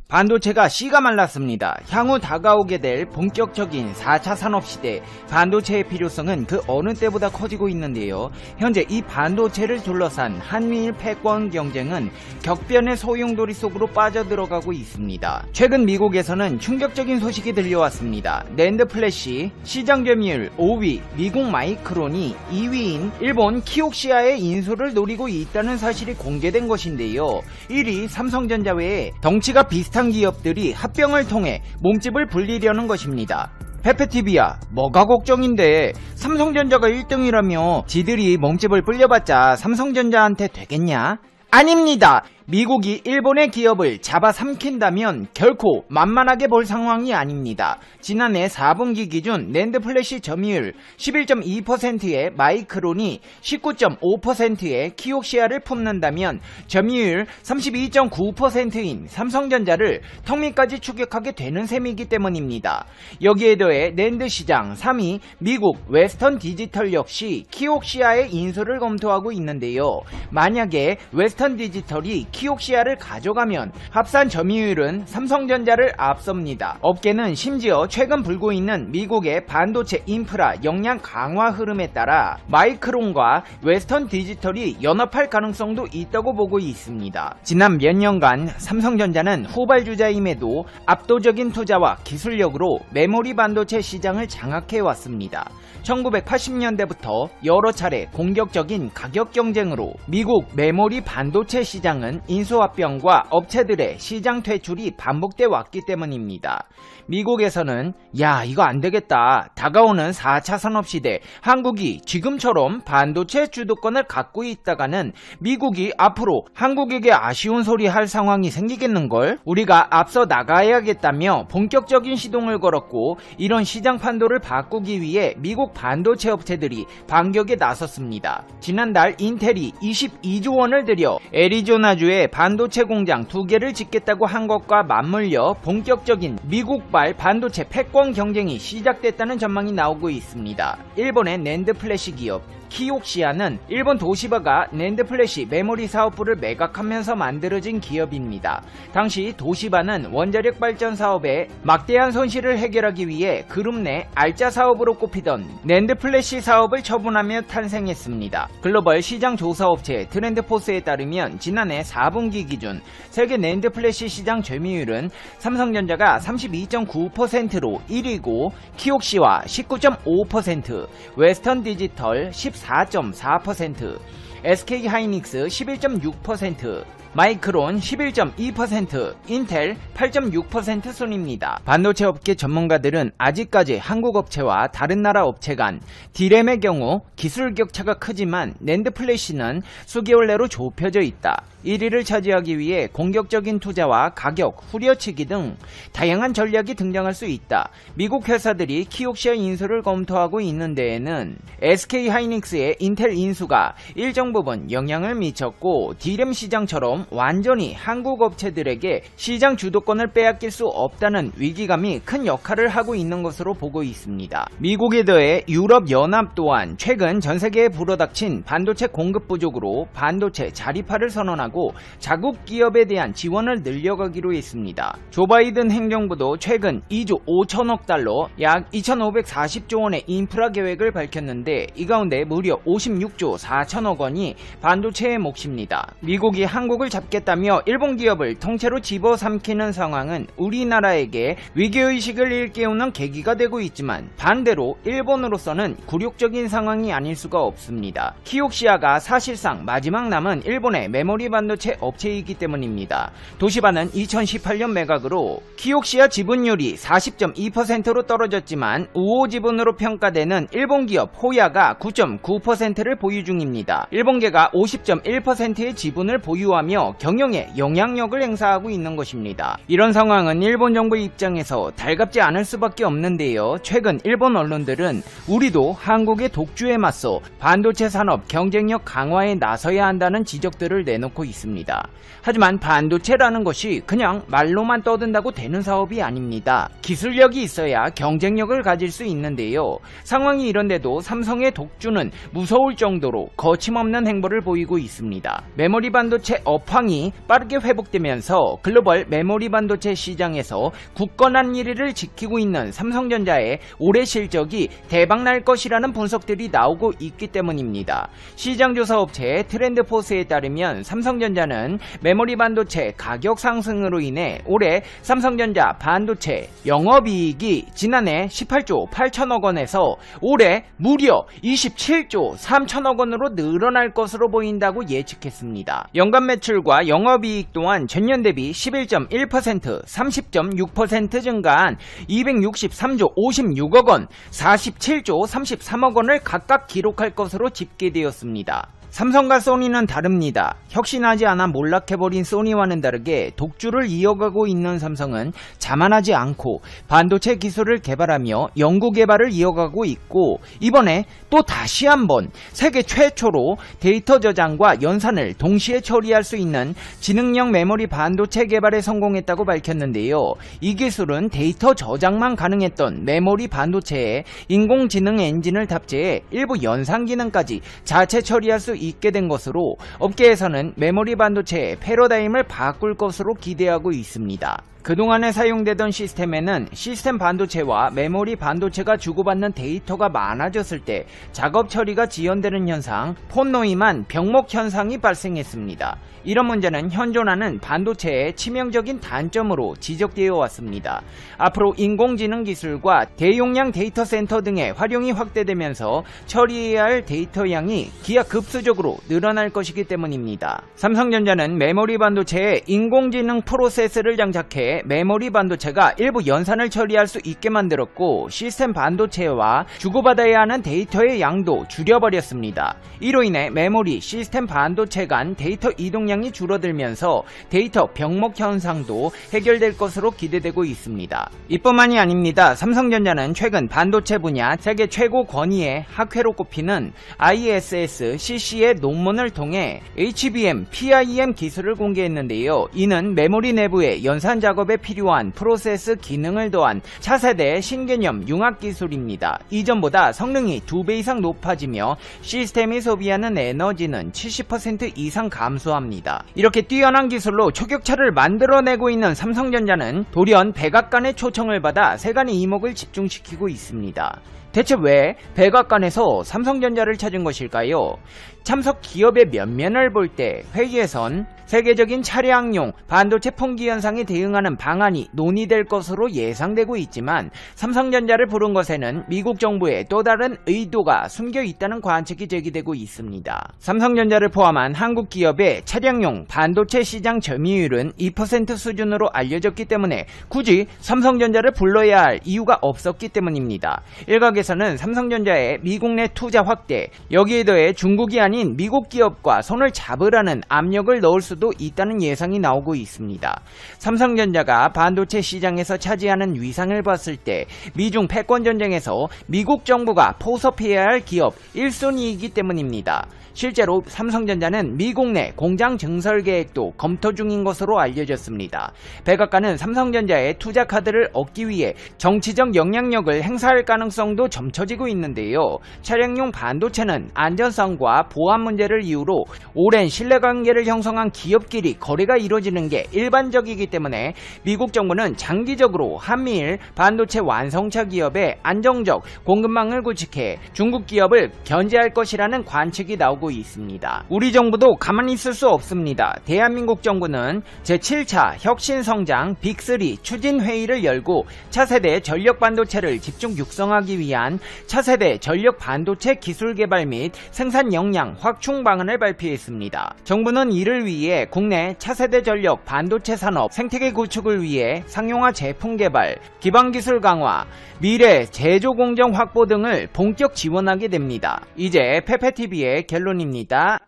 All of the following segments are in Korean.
반도체가 씨가 말랐습니다. 향후 다가오게 될 본격적인 4차 산업시대, 반도체의 필요성은 그 어느 때보다 커지고 있는데요. 현재 이 반도체를 둘러싼 한미일 패권 경쟁은 격변의 소용돌이 속으로 빠져들어가고 있습니다. 최근 미국에서는 충격적인 소식이 들려왔습니다. 낸드 플래시 시장 점유율 5위 미국 마이크론이 2위인 일본 키옥시아의 인수를 노리고 있다는 사실이 공개된 것인데요. 1위 삼성전자 외에 덩치가 비슷한 기업들이 합병을 통해 몸집을 불리려는 것입니다. 페페TV야 뭐가 걱정인데, 삼성전자가 1등이라며 지들이 몸집을 불려봤자 삼성전자한테 되겠냐? 아닙니다. 미국이 일본의 기업을 잡아삼킨다면 결코 만만하게 볼 상황이 아닙니다. 지난해 4분기 기준 낸드 플래시 점유율 11.2%의 마이크론이 19.5%의 키옥시아를 품는다면 점유율 32.9%인 삼성전자를 턱밑까지 추격하게 되는 셈이기 때문입니다. 여기에 더해 낸드 시장 3위 미국 웨스턴 디지털 역시 키옥시아의 인수를 검토하고 있는데요. 만약에 웨스턴 디지털이 키옥시아를 가져가면 합산 점유율은 삼성전자를 앞섭니다. 업계는 심지어 최근 불고 있는 미국의 반도체 인프라 역량 강화 흐름에 따라 마이크론과 웨스턴 디지털이 연합할 가능성도 있다고 보고 있습니다. 지난 몇 년간 삼성전자는 후발주자임에도 압도적인 투자와 기술력으로 메모리 반도체 시장을 장악해왔습니다. 1980년대부터 여러 차례 공격적인 가격 경쟁으로 미국 메모리 반도체 시장은 인수합병과 업체들의 시장 퇴출이 반복돼 왔기 때문입니다. 미국에서는 야, 이거 안되겠다, 다가오는 4차 산업시대 한국이 지금처럼 반도체 주도권을 갖고 있다가는 미국이 앞으로 한국에게 아쉬운 소리 할 상황이 생기겠는걸? 우리가 앞서 나가야겠다며 본격적인 시동을 걸었고, 이런 시장 판도를 바꾸기 위해 미국 반도체 업체들이 반격에 나섰습니다. 지난달 인텔이 22조 원을 들여 애리조나주에 반도체 공장 2개를 짓겠다고 한 것과 맞물려 본격적인 미국발 반도체 패권 경쟁이 시작됐다는 전망이 나오고 있습니다. 일본의 낸드 플래시 기업 키옥시아는 일본 도시바가 낸드 플래시 메모리 사업부를 매각하면서 만들어진 기업입니다. 당시 도시바는 원자력 발전 사업에 막대한 손실을 해결하기 위해 그룹 내 알짜 사업으로 꼽히던 낸드 플래시 사업을 처분하며 탄생했습니다. 글로벌 시장 조사업체 트렌드포스에 따르면 지난해 4분기 기준 세계 낸드 플래시 시장 점유율은 삼성전자가 32.9%로 1위고 키옥시와 19.5%, 웨스턴 디지털 14.4%, SK 하이닉스 11.6%, 마이크론 11.2%, 인텔 8.6% 순입니다. 반도체 업계 전문가들은 아직까지 한국 업체와 다른 나라 업체 간 D램의 경우 기술 격차가 크지만 낸드 플래시는 수개월 내로 좁혀져 있다. 1위를 차지하기 위해 공격적인 투자와 가격, 후려치기 등 다양한 전략이 등장할 수 있다. 미국 회사들이 키옥시아 인수를 검토하고 있는 데에는 SK 하이닉스의 인텔 인수가 일정 부분 영향을 미쳤고, D램 시장처럼 완전히 한국 업체들에게 시장 주도권을 빼앗길 수 없다는 위기감이 큰 역할을 하고 있는 것으로 보고 있습니다. 미국에 더해 유럽연합 또한 최근 전세계에 불어닥친 반도체 공급 부족으로 반도체 자립화를 선언하고 자국 기업에 대한 지원을 늘려가기로 했습니다. 조 바이든 행정부도 최근 2조 5천억 달러 약 2,540조 원의 인프라 계획을 밝혔는데, 이 가운데 무려 56조 4천억 원이 반도체의 몫입니다. 미국이 한국을 잡겠다며 일본 기업을 통째로 집어삼키는 상황은 우리나라에게 위기의식을 일깨우는 계기가 되고 있지만, 반대로 일본으로서는 굴욕적인 상황이 아닐 수가 없습니다. 키옥시아가 사실상 마지막 남은 일본의 메모리 반도체 업체이기 때문입니다. 도시바는 2018년 매각으로 키옥시아 지분율이 40.2%로 떨어졌지만 우호 지분으로 평가되는 일본 기업 호야가 9.9%를 보유 중입니다. 일본계가 50.1%의 지분을 보유하며 경영에 영향력을 행사하고 있는 것입니다. 이런 상황은 일본 정부 입장에서 달갑지 않을 수밖에 없는데요. 최근 일본 언론들은 우리도 한국의 독주에 맞서 반도체 산업 경쟁력 강화에 나서야 한다는 지적들을 내놓고 있습니다. 있습니다. 하지만 반도체라는 것이 그냥 말로만 떠든다고 되는 사업이 아닙니다. 기술력이 있어야 경쟁력을 가질 수 있는데요. 상황이 이런데도 삼성의 독주는 무서울 정도로 거침없는 행보를 보이고 있습니다. 메모리 반도체 업황이 빠르게 회복되면서 글로벌 메모리 반도체 시장에서 굳건한 1위를 지키고 있는 삼성전자의 올해 실적이 대박날 것이라는 분석들이 나오고 있기 때문입니다. 시장조사 업체 트렌드포스에 따르면 삼성전자는 메모리 반도체 가격 상승으로 인해 올해 삼성전자 반도체 영업이익이 지난해 18조 8천억 원에서 올해 무려 27조 3천억 원으로 늘어날 것으로 보인다고 예측했습니다. 연간 매출과 영업이익 또한 전년 대비 11.1%, 30.6% 증가한 263조 56억 원, 47조 33억 원을 각각 기록할 것으로 집계되었습니다. 삼성과 소니는 다릅니다. 혁신하지 않아 몰락해버린 소니와는 다르게 독주를 이어가고 있는 삼성은 자만하지 않고 반도체 기술을 개발하며 연구개발을 이어가고 있고, 이번에 또 다시 한번 세계 최초로 데이터 저장과 연산을 동시에 처리할 수 있는 지능형 메모리 반도체 개발에 성공했다고 밝혔는데요. 이 기술은 데이터 저장만 가능했던 메모리 반도체에 인공지능 엔진을 탑재해 일부 연산 기능까지 자체 처리할 수 있게 된 것으로 업계에서는 메모리 반도체의 패러다임을 바꿀 것으로 기대하고 있습니다. 그동안에 사용되던 시스템에는 시스템 반도체와 메모리 반도체가 주고받는 데이터가 많아졌을 때 작업 처리가 지연되는 현상, 폰노이만 병목 현상이 발생했습니다. 이런 문제는 현존하는 반도체의 치명적인 단점으로 지적되어 왔습니다. 앞으로 인공지능 기술과 대용량 데이터 센터 등의 활용이 확대되면서 처리해야 할 데이터 양이 기하급수적으로 늘어날 것이기 때문입니다. 삼성전자는 메모리 반도체에 인공지능 프로세스를 장착해 메모리 반도체가 일부 연산을 처리할 수 있게 만들었고, 시스템 반도체와 주고받아야 하는 데이터의 양도 줄여버렸습니다. 이로 인해 메모리, 시스템 반도체 간 데이터 이동량이 줄어들면서 데이터 병목 현상도 해결될 것으로 기대되고 있습니다. 이뿐만이 아닙니다. 삼성전자는 최근 반도체 분야 세계 최고 권위의 학회로 꼽히는 ISS CC의 논문을 통해 HBM, PIM 기술을 공개했는데요. 이는 메모리 내부의 연산 작업에 필요한 프로세스 기능을 더한 차세대 신개념 융합 기술입니다. 이전보다 성능이 2배 이상 높아지며 시스템이 소비하는 에너지는 70% 이상 감소합니다. 이렇게 뛰어난 기술로 초격차를 만들어내고 있는 삼성전자는 돌연 백악관의 초청을 받아 세간의 이목을 집중시키고 있습니다. 대체 왜 백악관에서 삼성전자를 찾은 것일까요? 참석 기업의 면면을 볼 때 회의에선 세계적인 차량용 반도체 품귀 현상에 대응하는 방안이 논의될 것으로 예상되고 있지만, 삼성전자를 부른 것에는 미국 정부의 또 다른 의도가 숨겨 있다는 관측이 제기되고 있습니다. 삼성전자를 포함한 한국 기업의 차량용 반도체 시장 점유율은 2% 수준으로 알려졌기 때문에 굳이 삼성전자를 불러야 할 이유가 없었기 때문입니다. 일각에서는 삼성전자의 미국 내 투자 확대, 여기에 더해 중국이 아닌 미국 기업과 손을 잡으라는 압력을 넣을 수도 있다는 예상이 나오고 있습니다. 삼성전자가 반도체 시장에서 차지하는 위상을 봤을 때 미중 패권 전쟁에서 미국 정부가 포섭해야 할 기업 1순위이기 때문입니다. 실제로 삼성전자는 미국 내 공장 증설 계획도 검토 중인 것으로 알려졌습니다. 백악관은 삼성전자의 투자 카드를 얻기 위해 정치적 영향력을 행사할 가능성도 점쳐지고 있는데요. 차량용 반도체는 안전성과 보안 문제를 이유로 오랜 신뢰관계를 형성한 기업끼리 거래가 이루어지는 게 일반적이기 때문에 미국 정부는 장기적으로 한미일 반도체 완성차 기업의 안정적 공급망을 구축해 중국 기업을 견제할 것이라는 관측이 나오고 있습니다. 우리 정부도 가만히 있을 수 없습니다. 대한민국 정부는 제7차 혁신성장 빅3 추진회의를 열고 차세대 전력 반도체를 집중 육성하기 위한 차세대 전력 반도체 기술 개발 및 생산 역량 확충 방안을 발표했습니다. 정부는 이를 위해 국내 차세대 전력 반도체 산업 생태계 구축을 위해 상용화 제품 개발, 기반 기술 강화, 미래 제조 공정 확보 등을 본격 지원하게 됩니다. 이제 페페TV의 결론입니다.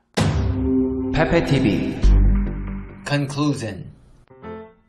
페페TV Conclusion.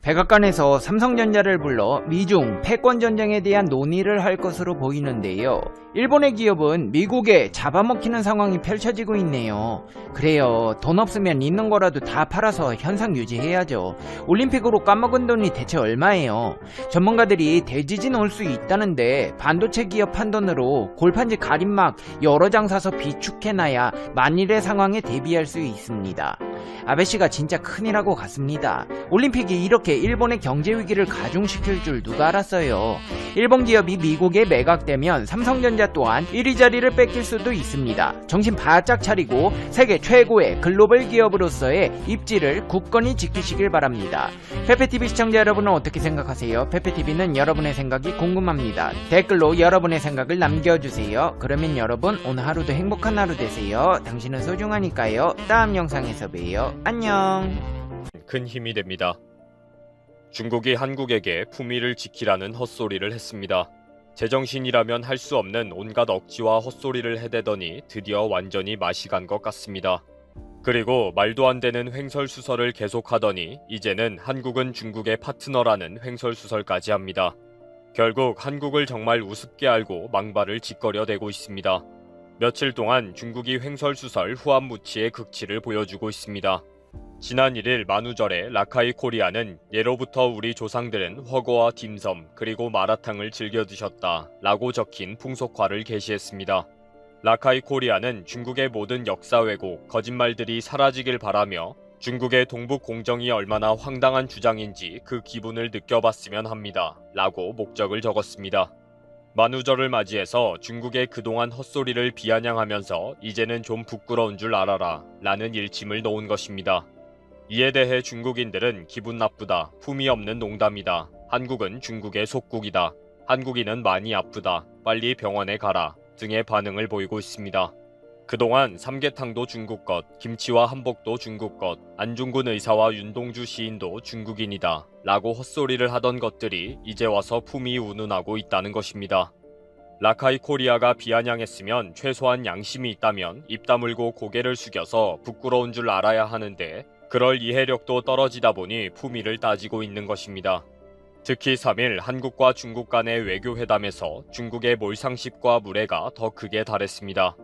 백악관에서 삼성전자를 불러 미중 패권 전쟁에 대한 논의를 할 것으로 보이는데요. 일본의 기업은 미국에 잡아먹히는 상황이 펼쳐지고 있네요. 그래요. 돈 없으면 있는 거라도 다 팔아서 현상 유지해야죠. 올림픽으로 까먹은 돈이 대체 얼마예요? 전문가들이 대지진 올 수 있다는데 반도체 기업 판돈으로 골판지 가림막 여러 장 사서 비축해놔야 만일의 상황에 대비할 수 있습니다. 아베씨가 진짜 큰일하고 같습니다. 올림픽이 이렇게 일본의 경제 위기를 가중시킬 줄 누가 알았어요. 일본 기업이 미국에 매각되면 삼성전자 또한 1위 자리를 뺏길 수도 있습니다. 정신 바짝 차리고 세계 최고의 글로벌 기업으로서의 입지를 굳건히 지키시길 바랍니다. 페페TV 시청자 여러분은 어떻게 생각하세요? 페페TV는 여러분의 생각이 궁금합니다. 댓글로 여러분의 생각을 남겨주세요. 그러면 여러분 오늘 하루도 행복한 하루 되세요. 당신은 소중하니까요. 다음 영상에서 봬요. 안녕. 큰 힘이 됩니다. 중국이 한국에게 품위를 지키라는 헛소리를 했습니다. 제정신이라면 할 수 없는 온갖 억지와 헛소리를 해대더니 드디어 완전히 맛이 간 것 같습니다. 그리고 말도 안 되는 횡설수설을 계속하더니 이제는 한국은 중국의 파트너라는 횡설수설까지 합니다. 결국 한국을 정말 우습게 알고 망발을 짓거려대고 있습니다. 며칠 동안 중국이 횡설수설 후한무치의 극치를 보여주고 있습니다. 지난 1일 만우절에 라카이 코리아는 예로부터 우리 조상들은 훠궈와 딤섬 그리고 마라탕을 즐겨 드셨다 라고 적힌 풍속화를 게시했습니다. 라카이 코리아는 중국의 모든 역사 왜곡, 거짓말들이 사라지길 바라며 중국의 동북 공정이 얼마나 황당한 주장인지 그 기분을 느껴봤으면 합니다 라고 목적을 적었습니다. 만우절을 맞이해서 중국의 그동안 헛소리를 비아냥하면서 이제는 좀 부끄러운 줄 알아라 라는 일침을 놓은 것입니다. 이에 대해 중국인들은 기분 나쁘다, 품위 없는 농담이다, 한국은 중국의 속국이다, 한국인은 많이 아프다, 빨리 병원에 가라 등의 반응을 보이고 있습니다. 그동안 삼계탕도 중국 것, 김치와 한복도 중국 것, 안중근 의사와 윤동주 시인도 중국인이다 라고 헛소리를 하던 것들이 이제 와서 품위 운운하고 있다는 것입니다. 라카이 코리아가 비아냥했으면 최소한 양심이 있다면 입 다물고 고개를 숙여서 부끄러운 줄 알아야 하는데 그럴 이해력도 떨어지다 보니 품위를 따지고 있는 것입니다. 특히 3일 한국과 중국 간의 외교회담에서 중국의 몰상식과 무례가 더 극에 달했습니다.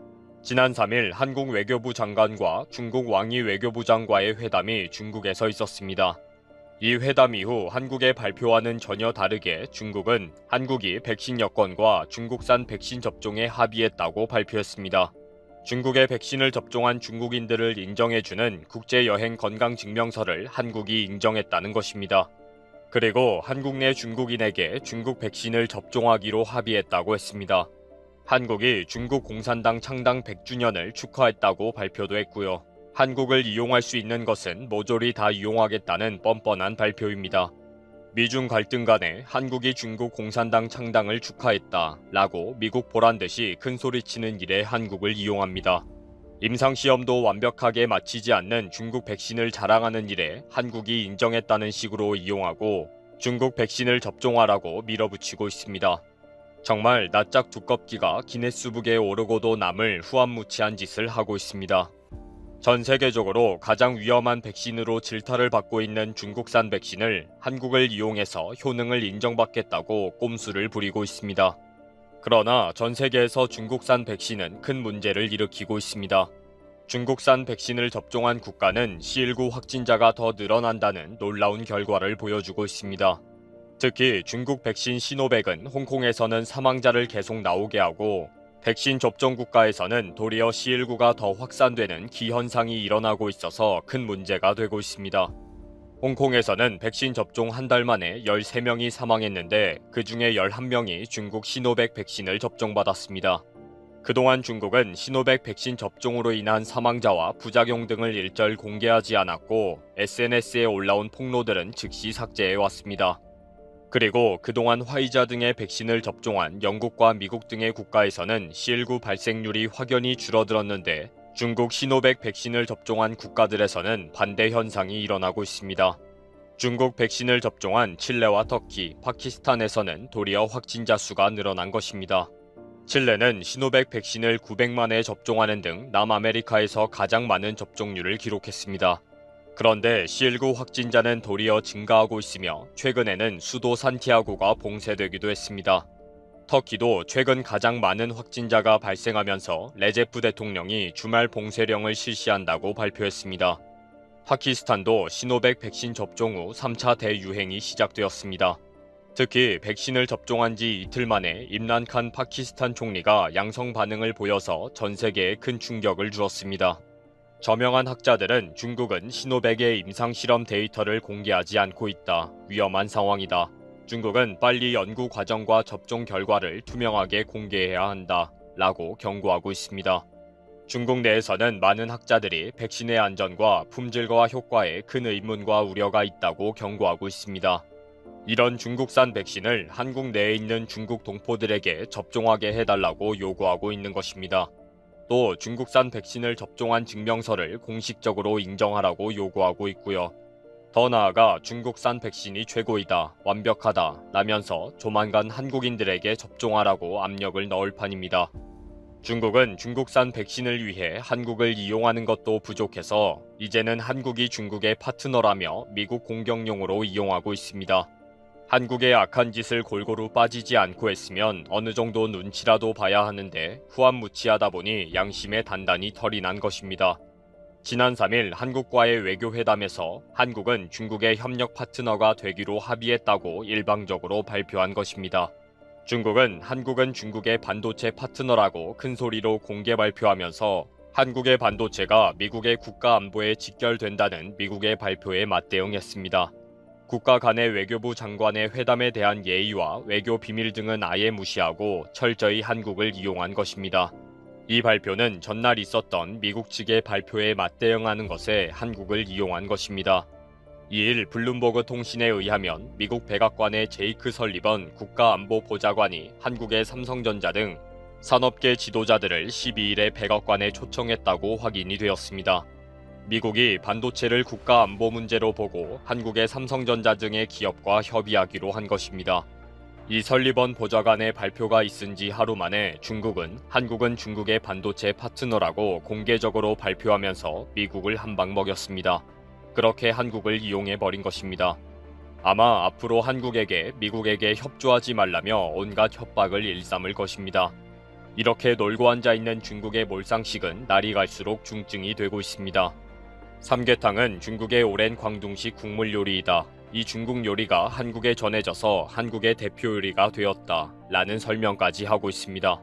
지난 3일 한국 외교부 장관과 중국 왕이 외교부장과의 회담이 중국에서 있었습니다. 이 회담 이후 한국의 발표와는 전혀 다르게 중국은 한국이 백신 여건과 중국산 백신 접종에 합의했다고 발표했습니다. 중국의 백신을 접종한 중국인들을 인정해주는 국제여행건강증명서를 한국이 인정했다는 것입니다. 그리고 한국 내 중국인에게 중국 백신을 접종하기로 합의했다고 했습니다. 한국이 중국 공산당 창당 100주년을 축하했다고 발표도 했고요. 한국을 이용할 수 있는 것은 모조리 다 이용하겠다는 뻔뻔한 발표입니다. 미중 갈등 간에 한국이 중국 공산당 창당을 축하했다 라고 미국 보란듯이 큰소리치는 일에 한국을 이용합니다. 임상시험도 완벽하게 마치지 않는 중국 백신을 자랑하는 일에 한국이 인정했다는 식으로 이용하고 중국 백신을 접종하라고 밀어붙이고 있습니다. 정말 낯짝 두껍기가 기네스북에 오르고도 남을 후한무치한 짓을 하고 있습니다. 전 세계적으로 가장 위험한 백신으로 질타를 받고 있는 중국산 백신을 한국을 이용해서 효능을 인정받겠다고 꼼수를 부리고 있습니다. 그러나 전 세계에서 중국산 백신은 큰 문제를 일으키고 있습니다. 중국산 백신을 접종한 국가는 C19 확진자가 더 늘어난다는 놀라운 결과를 보여주고 있습니다. 특히 중국 백신 시노백은 홍콩에서는 사망자를 계속 나오게 하고 백신 접종 국가에서는 도리어 C19가 더 확산되는 기현상이 일어나고 있어서 큰 문제가 되고 있습니다. 홍콩에서는 백신 접종 한 달 만에 13명이 사망했는데 그 중에 11명이 중국 시노백 백신을 접종받았습니다. 그동안 중국은 시노백 백신 접종으로 인한 사망자와 부작용 등을 일절 공개하지 않았고 SNS에 올라온 폭로들은 즉시 삭제해왔습니다. 그리고 그동안 화이자 등의 백신을 접종한 영국과 미국 등의 국가에서는 C19 발생률이 확연히 줄어들었는데 중국 시노백 백신을 접종한 국가들에서는 반대 현상이 일어나고 있습니다. 중국 백신을 접종한 칠레와 터키, 파키스탄에서는 도리어 확진자 수가 늘어난 것입니다. 칠레는 시노백 백신을 900만 회 접종하는 등 남아메리카에서 가장 많은 접종률을 기록했습니다. 그런데 C19 확진자는 도리어 증가하고 있으며 최근에는 수도 산티아고가 봉쇄되기도 했습니다. 터키도 최근 가장 많은 확진자가 발생하면서 레제프 대통령이 주말 봉쇄령을 실시한다고 발표했습니다. 파키스탄도 시노백 백신 접종 후 3차 대유행이 시작되었습니다. 특히 백신을 접종한 지 이틀 만에 임란칸 파키스탄 총리가 양성 반응을 보여서 전 세계에 큰 충격을 주었습니다. 저명한 학자들은 중국은 시노백의 임상실험 데이터를 공개하지 않고 있다. 위험한 상황이다. 중국은 빨리 연구 과정과 접종 결과를 투명하게 공개해야 한다. 라고 경고하고 있습니다. 중국 내에서는 많은 학자들이 백신의 안전과 품질과 효과에 큰 의문과 우려가 있다고 경고하고 있습니다. 이런 중국산 백신을 한국 내에 있는 중국 동포들에게 접종하게 해달라고 요구하고 있는 것입니다. 또 중국산 백신을 접종한 증명서를 공식적으로 인정하라고 요구하고 있고요. 더 나아가 중국산 백신이 최고이다, 완벽하다 라면서 조만간 한국인들에게 접종하라고 압력을 넣을 판입니다. 중국은 중국산 백신을 위해 한국을 이용하는 것도 부족해서 이제는 한국이 중국의 파트너라며 미국 공격용으로 이용하고 있습니다. 한국의 악한 짓을 골고루 빠지지 않고 했으면 어느 정도 눈치라도 봐야 하는데 후안무치하다 보니 양심에 단단히 털이 난 것입니다. 지난 3일 한국과의 외교회담에서 한국은 중국의 협력 파트너가 되기로 합의했다고 일방적으로 발표한 것입니다. 중국은 한국은 중국의 반도체 파트너라고 큰 소리로 공개 발표하면서 한국의 반도체가 미국의 국가 안보에 직결된다는 미국의 발표에 맞대응했습니다. 국가 간의 외교부 장관의 회담에 대한 예의와 외교 비밀 등은 아예 무시하고 철저히 한국을 이용한 것입니다. 이 발표는 전날 있었던 미국 측의 발표에 맞대응하는 것에 한국을 이용한 것입니다. 2일 블룸버그 통신에 의하면 미국 백악관의 제이크 설리번 국가안보보좌관이 한국의 삼성전자 등 산업계 지도자들을 12일에 백악관에 초청했다고 확인이 되었습니다. 미국이 반도체를 국가 안보 문제로 보고 한국의 삼성전자 등의 기업과 협의하기로 한 것입니다. 이 설리번 보좌관의 발표가 있은 지 하루 만에 중국은 한국은 중국의 반도체 파트너라고 공개적으로 발표하면서 미국을 한 방 먹였습니다. 그렇게 한국을 이용해버린 것입니다. 아마 앞으로 한국에게 미국에게 협조하지 말라며 온갖 협박을 일삼을 것입니다. 이렇게 놀고 앉아있는 중국의 몰상식은 날이 갈수록 중증이 되고 있습니다. 삼계탕은 중국의 오랜 광둥식 국물 요리이다. 이 중국 요리가 한국에 전해져서 한국의 대표 요리가 되었다. 라는 설명까지 하고 있습니다.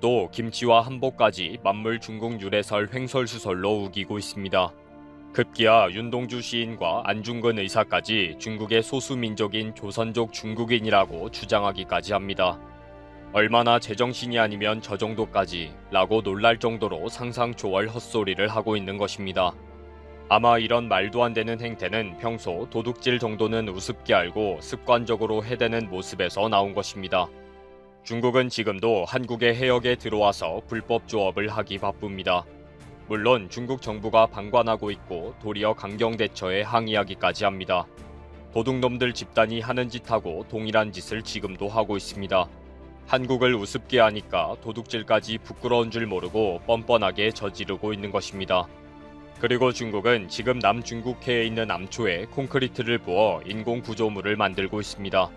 또 김치와 한복까지 만물 중국 유래설 횡설수설로 우기고 있습니다. 급기야 윤동주 시인과 안중근 의사까지 중국의 소수민족인 조선족 중국인이라고 주장하기까지 합니다. 얼마나 제정신이 아니면 저 정도까지 라고 놀랄 정도로 상상 초월 헛소리를 하고 있는 것입니다. 아마 이런 말도 안 되는 행태는 평소 도둑질 정도는 우습게 알고 습관적으로 해대는 모습에서 나온 것입니다. 중국은 지금도 한국의 해역에 들어와서 불법 조업을 하기 바쁩니다. 물론 중국 정부가 방관하고 있고 도리어 강경 대처에 항의하기까지 합니다. 도둑놈들 집단이 하는 짓하고 동일한 짓을 지금도 하고 있습니다. 한국을 우습게 하니까 도둑질까지 부끄러운 줄 모르고 뻔뻔하게 저지르고 있는 것입니다. 그리고 중국은 지금 남중국해에 있는 암초에 콘크리트를 부어 인공 구조물을 만들고 있습니다.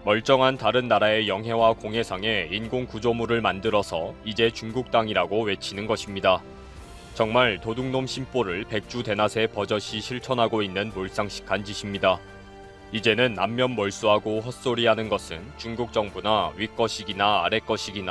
멀쩡한 다른 나라의 영해와 공해상에 인공 구조물을 만들어서 이제 중국 땅이라고 외치는 것입니다. 정말 도둑놈 심보를 백주대낮에 버젓이 실천하고 있는 몰상식한 짓입니다. 이제는 안면 몰수하고 헛소리하는 것은 중국 정부나 윗거식이나 아랫거식이나